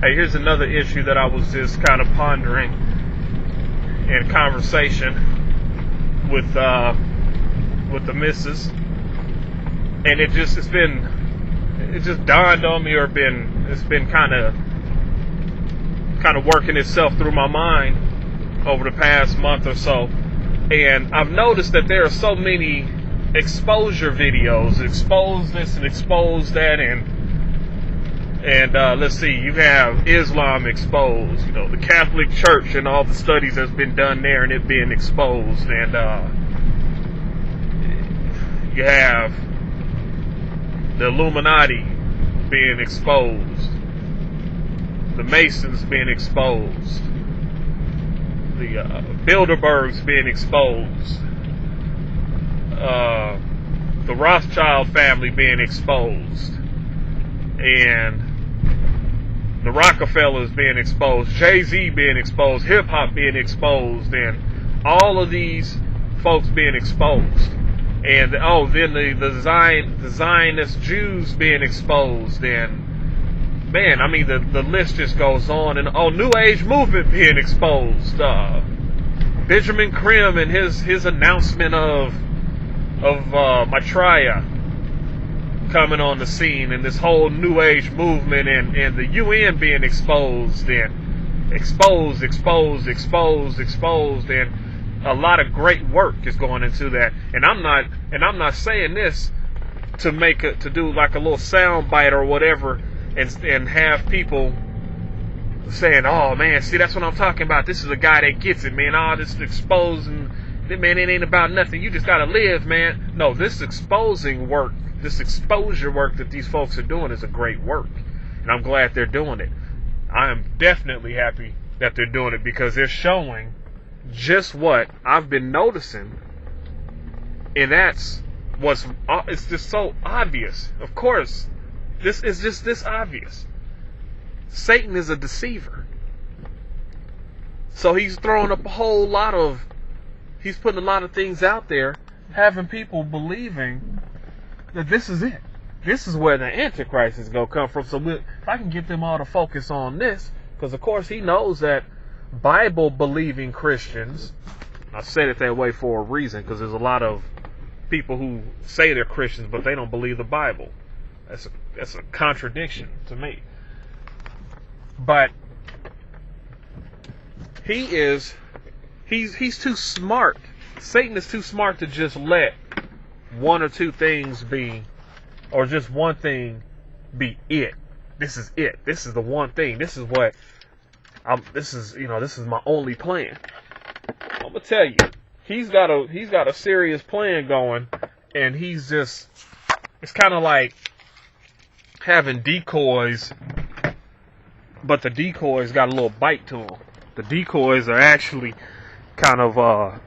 Hey, here's another issue that I was just kind of pondering in conversation with the missus, and it just dawned on me, or it's been kind of working itself through my mind over the past month or so. And I've noticed that there are so many exposure videos, expose this and expose that, and let's see, you have Islam exposed, the Catholic Church and all the studies that's been done there and it being exposed, and you have the Illuminati being exposed, the Masons being exposed, the Bilderbergs being exposed, the Rothschild family being exposed, and the Rockefellers being exposed, Jay-Z being exposed, hip-hop being exposed, and all of these folks being exposed. And then the Zionist Jews being exposed, and man, I mean the list just goes on. And New Age movement being exposed. Benjamin Krim and his announcement of Maitreya coming on the scene, and this whole New Age movement, and the UN being exposed, and exposed, and a lot of great work is going into that. And I'm not saying this to do like a little sound bite or whatever, and have people saying, "Oh man, see, that's what I'm talking about. This is a guy that gets it, man. All this exposing, man, it ain't about nothing. You just gotta live, man." No, this exposure work that these folks are doing is a great work, and I'm glad they're doing it. I am definitely happy that they're doing it, because they're showing just what I've been noticing, and it's just so obvious. Of course, this is just this obvious. Satan is a deceiver, so he's throwing up he's putting a lot of things out there, having people believing that this is it. This is where the Antichrist is going to come from. So if I can get them all to focus on this, because of course he knows that Bible-believing Christians, I said it that way for a reason, because there's a lot of people who say they're Christians, but they don't believe the Bible. That's a contradiction to me. But he's too smart. Satan is too smart to just let one or two things be, or just one thing be it. This is it. This is the one thing. This is what this is my only plan. I'm gonna tell you, he's got a serious plan going, and it's kind of like having decoys, but the decoys got a little bite to them. The decoys are actually kind of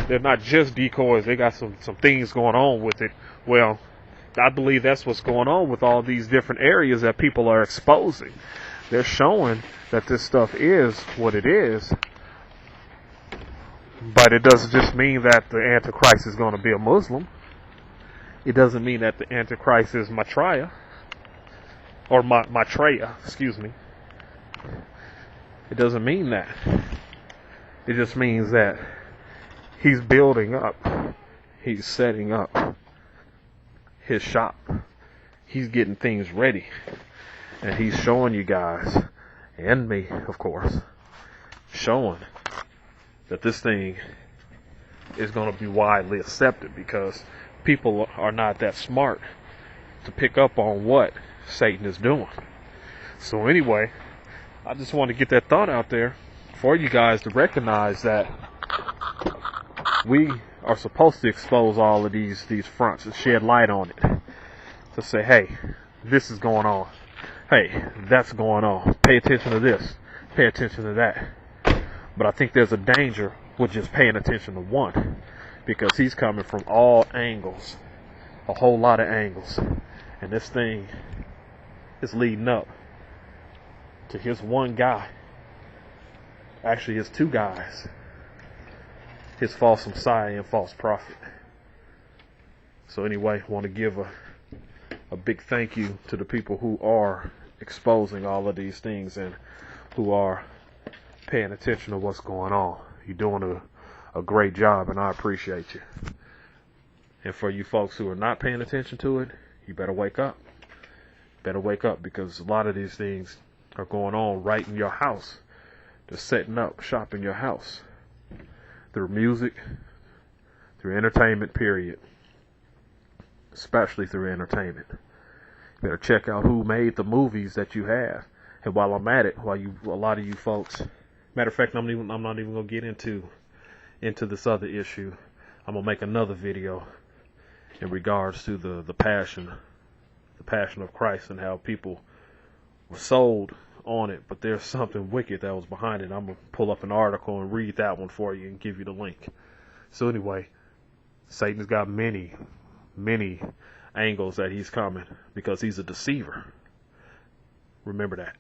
they're not just decoys. They got some things going on with it. Well, I believe that's what's going on with all these different areas that people are exposing. They're showing that this stuff is what it is, but it doesn't just mean that the Antichrist is going to be a Muslim. It doesn't mean that the Antichrist is Maitreya, or Maitreya, excuse me. It doesn't mean that. It just means that he's building up. He's setting up his shop. He's getting things ready. And he's showing you guys, and me, of course, showing that this thing is going to be widely accepted, because people are not that smart to pick up on what Satan is doing. So anyway, I just want to get that thought out there for you guys to recognize that we are supposed to expose all of these fronts and shed light on it. To say, hey, this is going on. Hey, that's going on. Pay attention to this. Pay attention to that. But I think there's a danger with just paying attention to one, because he's coming from all angles. A whole lot of angles. And this thing is leading up to his one guy. Actually, his two guys. His false Messiah and false prophet. So anyway, I want to give a big thank you to the people who are exposing all of these things and who are paying attention to what's going on. You're doing a great job, and I appreciate you. And for you folks who are not paying attention to it, you better wake up. Better wake up, because a lot of these things are going on right in your house. They're setting up shop in your house through music, through entertainment, period. Especially through entertainment. You better check out who made the movies that you have. And while I'm at it, a lot of you folks, matter of fact, I'm not even gonna get into this other issue. I'm gonna make another video in regards to the passion of Christ and how people were sold on it, but there's something wicked that was behind it. I'm gonna pull up an article and read that one for you and give you the link. So anyway, Satan's got many angles that he's coming, because he's a deceiver. Remember that.